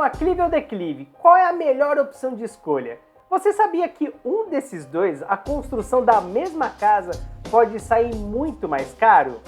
aclive ou declive, qual é a melhor opção de escolha? Você sabia que um desses dois, a construção da mesma casa, pode sair muito mais caro?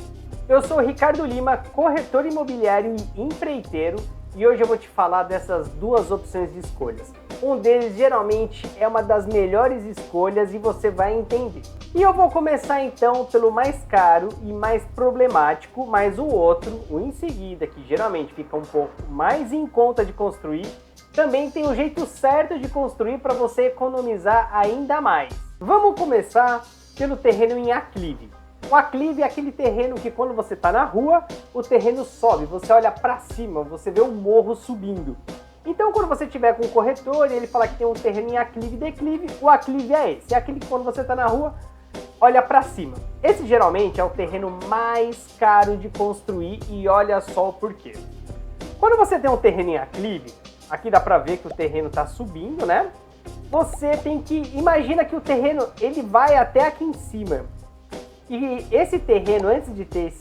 Eu sou o Ricardo Lima, corretor imobiliário e empreiteiro, e hoje eu vou te falar dessas duas opções de escolhas. Um deles geralmente é uma das melhores escolhas e você vai entender. E eu vou começar então pelo mais caro e mais problemático, mas o outro, o em seguida, que geralmente fica um pouco mais em conta de construir, também tem um jeito certo de construir para você economizar ainda mais. Vamos começar pelo terreno em aclive. O aclive é aquele terreno que quando você está na rua, o terreno sobe, você olha para cima, você vê o morro subindo. Então quando você tiver com o corretor e ele falar que tem um terreno em aclive e declive, o aclive é esse. É aquele que quando você está na rua, olha para cima. Esse geralmente é o terreno mais caro de construir e olha só o porquê. Quando você tem um terreno em aclive, aqui dá para ver que o terreno está subindo, né? Você tem que, imagina que o terreno ele vai até aqui em cima. E esse terreno, antes de ter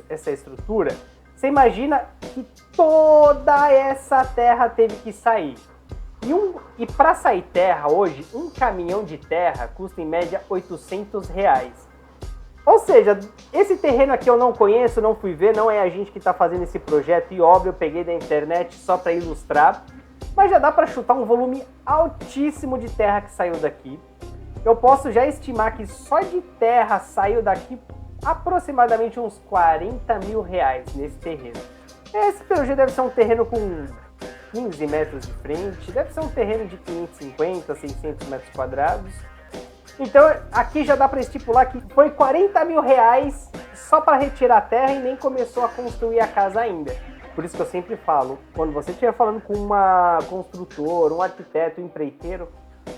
essa estrutura, você imagina que toda essa terra teve que sair. E para sair terra hoje, um caminhão de terra custa em média R$800. Ou seja, esse terreno aqui eu não conheço, não fui ver, não é a gente que está fazendo esse projeto, e óbvio, eu peguei da internet só para ilustrar, mas já dá para chutar um volume altíssimo de terra que saiu daqui. Eu posso já estimar que só de terra saiu daqui aproximadamente uns R$40 mil nesse terreno. Esse pelo jeito deve ser um terreno com 15 metros de frente, deve ser um terreno de 550, 600 metros quadrados. Então aqui já dá para estipular que foi R$40 mil só para retirar a terra e nem começou a construir a casa ainda. Por isso que eu sempre falo, quando você estiver falando com uma construtora, um arquiteto, um empreiteiro,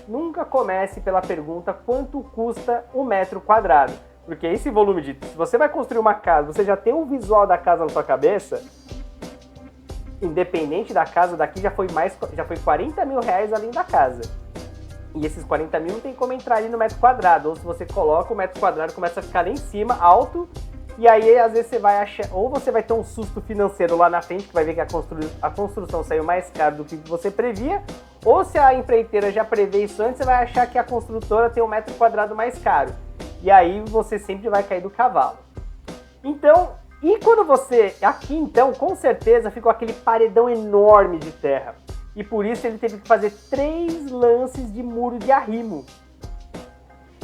nunca comece pela pergunta quanto custa um metro quadrado. Porque esse volume de... Se você vai construir uma casa, você já tem um visual da casa na sua cabeça, independente da casa, daqui já foi R$40 mil além da casa. E esses 40 mil não tem como entrar ali no metro quadrado. Ou se você coloca o metro quadrado, começa a ficar lá em cima, alto, e aí às vezes você vai achar... Ou você vai ter um susto financeiro lá na frente, que vai ver que a construção saiu mais cara do que você previa, ou se a empreiteira já prevê isso antes, você vai achar que a construtora tem um metro quadrado mais caro. E aí você sempre vai cair do cavalo. Então, e quando você... Aqui então, com certeza, ficou aquele paredão enorme de terra. E por isso ele teve que fazer 3 lances de muro de arrimo.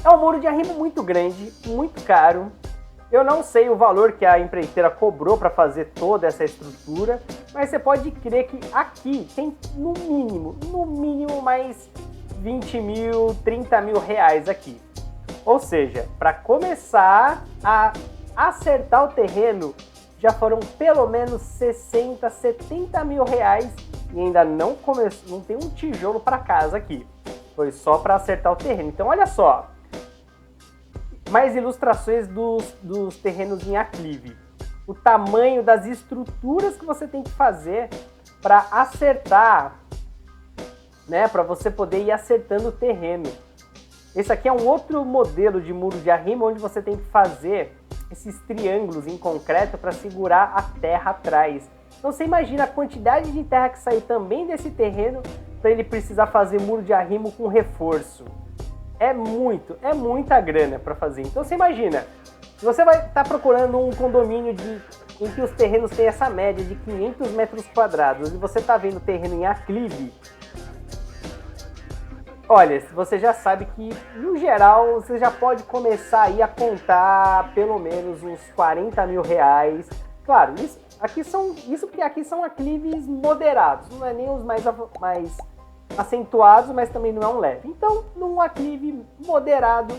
É um muro de arrimo muito grande, muito caro. Eu não sei o valor que a empreiteira cobrou para fazer toda essa estrutura, mas você pode crer que aqui tem no mínimo mais 20 mil, 30 mil aqui. Ou seja, para começar a acertar o terreno, já foram pelo menos 60, 70 mil e ainda não tem um tijolo para casa aqui. Foi só para acertar o terreno. Então olha só, mais ilustrações dos terrenos em aclive. O tamanho das estruturas que você tem que fazer para acertar, né? Para você poder ir acertando o terreno. Esse aqui é um outro modelo de muro de arrimo, onde você tem que fazer esses triângulos em concreto para segurar a terra atrás. Então você imagina a quantidade de terra que saiu também desse terreno para ele precisar fazer muro de arrimo com reforço. É muita grana para fazer. Então você imagina, se você vai estar procurando um condomínio em que os terrenos têm essa média de 500 metros quadrados e você está vendo terreno em aclive, olha, você já sabe que, no geral, você já pode começar aí a contar pelo menos uns R$40 mil. Claro, porque aqui são aclives moderados, não é nem os mais acentuados, mas também não é um leve. Então, num aclive moderado,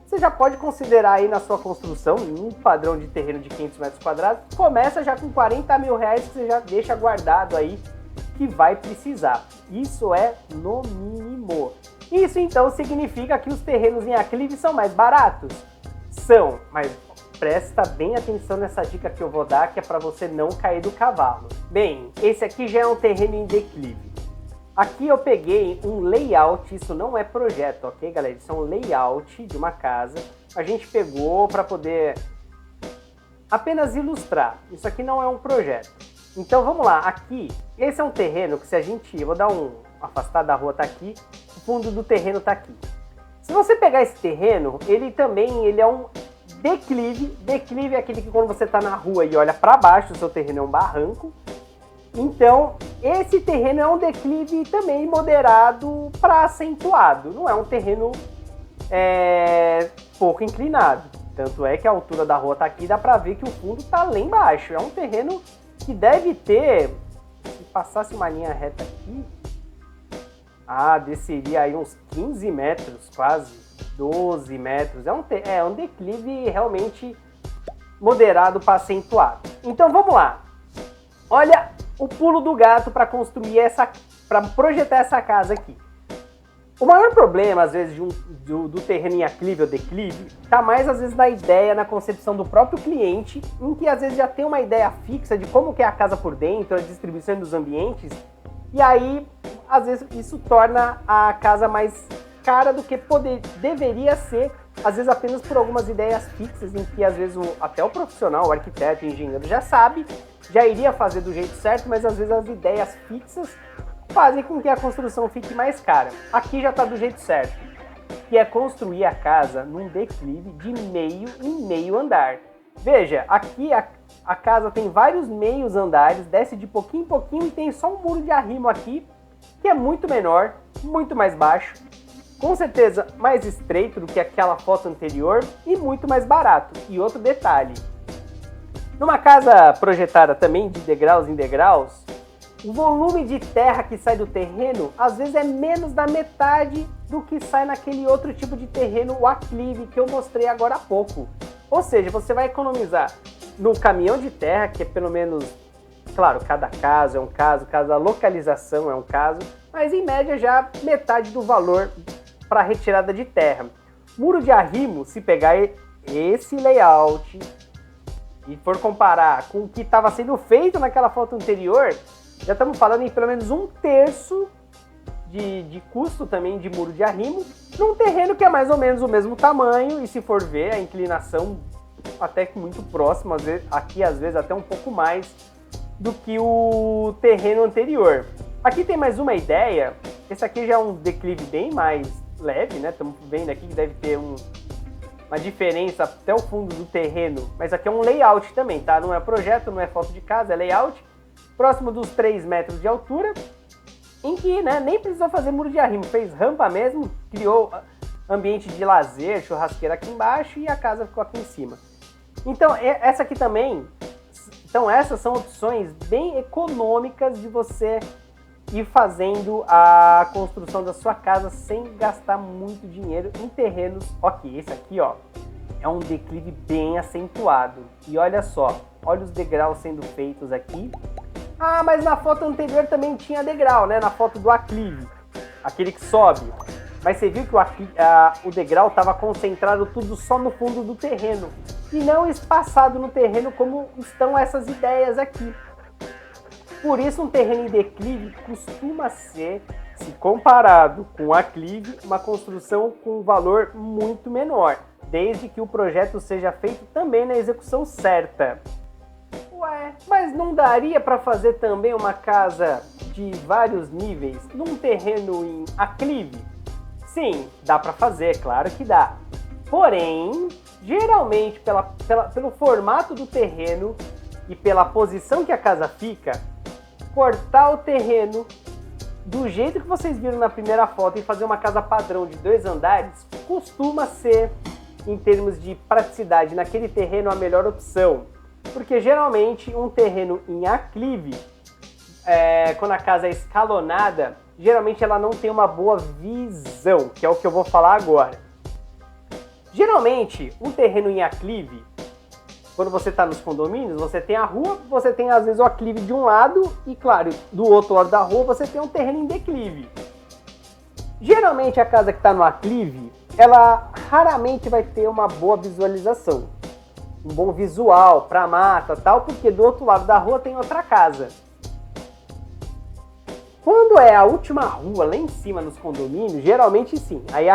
você já pode considerar aí na sua construção, um padrão de terreno de 500 metros quadrados, começa já com R$40 mil que você já deixa guardado aí, que vai precisar. Isso é no mínimo. Isso então significa que os terrenos em aclive são mais baratos? São, mas presta bem atenção nessa dica que eu vou dar, que é para você não cair do cavalo. Bem, esse aqui já é um terreno em declive. Aqui eu peguei um layout, isso não é projeto, ok, galera? Isso é um layout de uma casa. A gente pegou para poder apenas ilustrar. Isso aqui não é um projeto. Então vamos lá, aqui, esse é um terreno que se a gente, eu vou dar um afastado da rua, tá aqui, o fundo do terreno tá aqui. Se você pegar esse terreno, ele é um declive é aquele que quando você tá na rua e olha para baixo, o seu terreno é um barranco. Então, esse terreno é um declive também moderado para acentuado, não é um terreno pouco inclinado. Tanto é que a altura da rua tá aqui, dá para ver que o fundo tá lá embaixo. É um terreno que deve ter, se passasse uma linha reta aqui, desceria aí uns 15 metros, quase 12 metros. É um declive realmente moderado para acentuado. Então vamos lá. Olha o pulo do gato para para projetar essa casa aqui. O maior problema, às vezes, do terreno em aclive ou declive, está mais, às vezes, na ideia, na concepção do próprio cliente, em que, às vezes, já tem uma ideia fixa de como que é a casa por dentro, a distribuição dos ambientes, e aí, às vezes, isso torna a casa mais cara do que deveria ser, às vezes, apenas por algumas ideias fixas, em que, às vezes, até o profissional, o arquiteto, o engenheiro já sabe, já iria fazer do jeito certo, mas, às vezes, as ideias fixas fazem com que a construção fique mais cara. Aqui já está do jeito certo, que é construir a casa num declive de meio em meio andar. Veja, aqui a casa tem vários meios andares, desce de pouquinho em pouquinho e tem só um muro de arrimo aqui, que é muito menor, muito mais baixo, com certeza mais estreito do que aquela foto anterior e muito mais barato. E outro detalhe, numa casa projetada também de degraus em degraus, o volume de terra que sai do terreno, às vezes é menos da metade do que sai naquele outro tipo de terreno, o aclive, que eu mostrei agora há pouco. Ou seja, você vai economizar no caminhão de terra, que é pelo menos, claro, cada caso é um caso, cada localização é um caso, mas em média já metade do valor para retirada de terra. Muro de arrimo, se pegar esse layout e for comparar com o que estava sendo feito naquela foto anterior, já estamos falando em pelo menos 1/3 de custo também de muro de arrimo, num terreno que é mais ou menos o mesmo tamanho, e se for ver a inclinação até que muito próxima, aqui às vezes até um pouco mais do que o terreno anterior. Aqui tem mais uma ideia, esse aqui já é um declive bem mais leve, né? Estamos vendo aqui que deve ter uma diferença até o fundo do terreno, mas aqui é um layout também, tá? Não é projeto, não é foto de casa, é layout. Próximo dos 3 metros de altura, em que nem precisou fazer muro de arrimo, fez rampa mesmo, criou ambiente de lazer, churrasqueira aqui embaixo e a casa ficou aqui em cima. Então, essa aqui também, essas são opções bem econômicas de você ir fazendo a construção da sua casa sem gastar muito dinheiro em terrenos. Ok, esse aqui é um declive bem acentuado. E olha só, olha os degraus sendo feitos aqui. Mas na foto anterior também tinha degrau, né? Na foto do aclive, aquele que sobe. Mas você viu que o degrau estava concentrado tudo só no fundo do terreno e não espaçado no terreno como estão essas ideias aqui. Por isso, um terreno em declive costuma ser, se comparado com o aclive, uma construção com um valor muito menor, desde que o projeto seja feito também na execução certa. Ué, mas não daria para fazer também uma casa de vários níveis num terreno em aclive? Sim, dá para fazer, claro que dá. Porém, geralmente pelo formato do terreno e pela posição que a casa fica, cortar o terreno do jeito que vocês viram na primeira foto e fazer uma casa padrão de 2 andares costuma ser, em termos de praticidade naquele terreno, a melhor opção. Porque geralmente um terreno em aclive, quando a casa é escalonada, geralmente ela não tem uma boa visão, que é o que eu vou falar agora. Geralmente, um terreno em aclive, quando você está nos condomínios, você tem a rua, você tem às vezes o aclive de um lado e, claro, do outro lado da rua você tem um terreno em declive. Geralmente a casa que está no aclive, ela raramente vai ter uma boa visualização, um bom visual para mata tal, porque do outro lado da rua tem outra casa. Quando é a última rua lá em cima nos condomínios, geralmente sim. Aí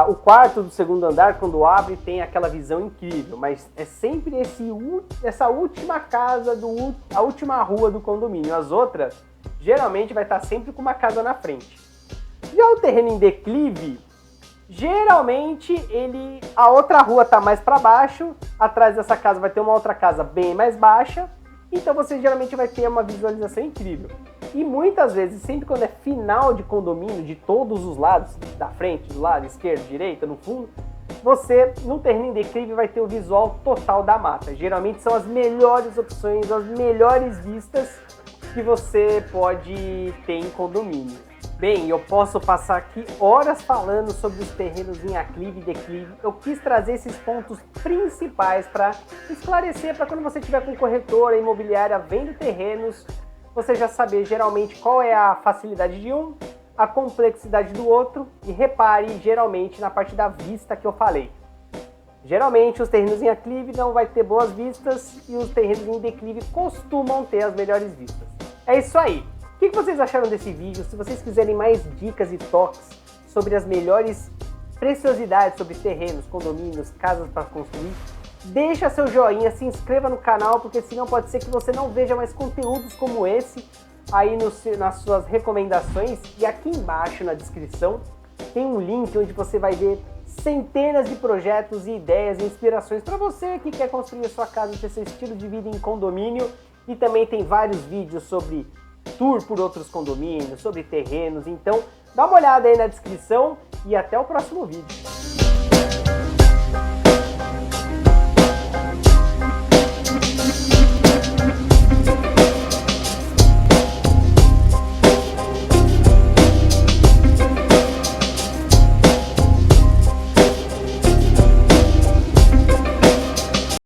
o quarto do segundo andar, quando abre, tem aquela visão incrível. Mas é sempre essa última casa, a última rua do condomínio. As outras, geralmente, vai estar sempre com uma casa na frente. Já o terreno em declive, geralmente a outra rua está mais para baixo. Atrás dessa casa vai ter uma outra casa bem mais baixa. Então você geralmente vai ter uma visualização incrível. E muitas vezes, sempre quando é final de condomínio, de todos os lados, da frente, do lado esquerdo, direita, no fundo, você, no terreno em declive, vai ter o visual total da mata. Geralmente são as melhores opções, as melhores vistas que você pode ter em condomínio. Bem, eu posso passar aqui horas falando sobre os terrenos em aclive e declive. Eu quis trazer esses pontos principais para esclarecer, para quando você estiver com corretora imobiliária vendo terrenos, você já saber geralmente qual é a facilidade de um, a complexidade do outro, e repare geralmente na parte da vista que eu falei. Geralmente os terrenos em aclive não vai ter boas vistas e os terrenos em declive costumam ter as melhores vistas. É isso aí! O que vocês acharam desse vídeo? Se vocês quiserem mais dicas e toques sobre as melhores preciosidades sobre terrenos, condomínios, casas para construir, deixa seu joinha, se inscreva no canal, porque senão pode ser que você não veja mais conteúdos como esse aí nas suas recomendações. E aqui embaixo na descrição tem um link onde você vai ver centenas de projetos e ideias e inspirações para você que quer construir a sua casa, ter seu estilo de vida em condomínio. E também tem vários vídeos sobre tour por outros condomínios, sobre terrenos. Então dá uma olhada aí na descrição e até o próximo vídeo.